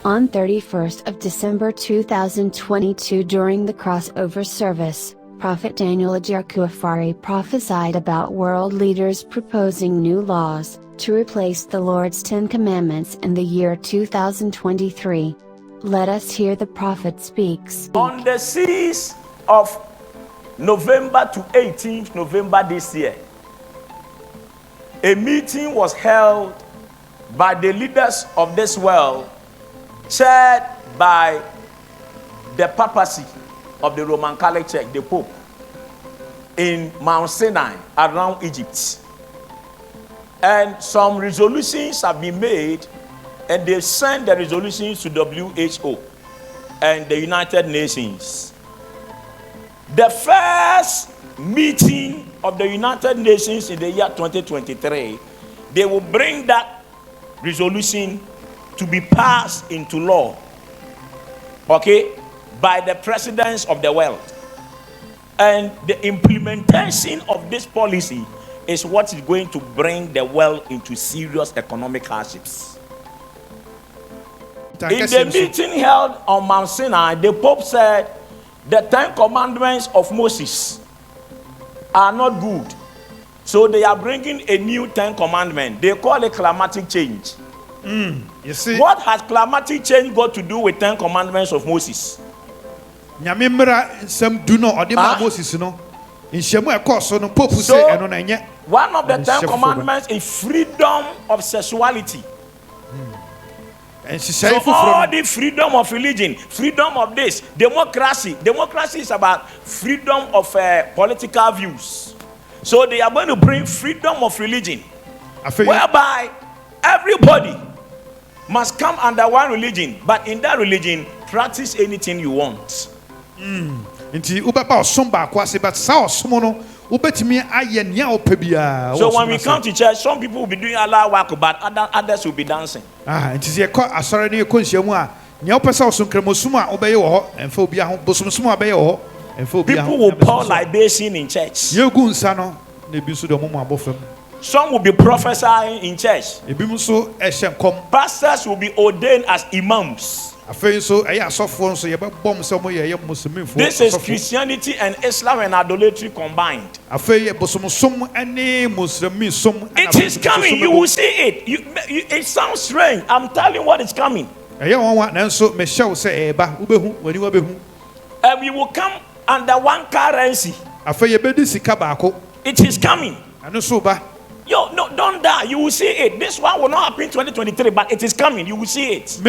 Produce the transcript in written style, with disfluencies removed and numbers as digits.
On 31st of December 2022 during the crossover service, Prophet Daniel Agyarko Afari prophesied about world leaders proposing new laws to replace the Lord's 10 Commandments in the year 2023. Let us hear the prophet speaks. On the 6th of November to 18th November this year, a meeting was held by the leaders of this world, chaired by the papacy of the Roman Catholic Church, the Pope, in Mount Sinai around Egypt. And some resolutions have been made, and they sent the resolutions to WHO and the United Nations. The first meeting of the United Nations in the year 2023, they will bring that resolution to be passed into law, okay, by the presidents of the world. And the implementation of this policy is what is going to bring the world into serious economic hardships. In the meeting held on Mount Sinai, the Pope said the 10 commandments of Moses are not good. So they are bringing a new 10 commandment. They call it climatic change. You see, What has climatic change got to do with 10 commandments of Moses? some do not or Moses no. In Shemu Ekoso no Pope say eno na enye. One of the 10 commandments is freedom of sexuality. And she So say all the freedom of religion, freedom of this, democracy. Democracy is about freedom of political views. So they are going to bring freedom of religion, whereby everybody must come under one religion, but in that religion, practice anything you want. Nti ubaba osomba kwase but sa osomo no ubetimi aye nia opabia. So when we come to church, some people will be doing Allah work, but others will be dancing. Nti se ko asore ne ko nhyiamu a nia opesa osonkremosum a obeye wo ho emfa obi a bosomsum obeye wo ho emfa obi a. People will pour libation in church. Yegu nsa no na bi nso de omo abofam. Some will be prophesying in church. Ebi nso ehye nkom. Pastors will be ordained as imams. This is Christianity and Islam and idolatry combined. It is coming. You will see it. It sounds strange. I'm telling you what is coming. And we will come under one currency. It is coming. Yo, no, don't die. You will see it. This one will not happen in 2023, but it is coming. You will see it.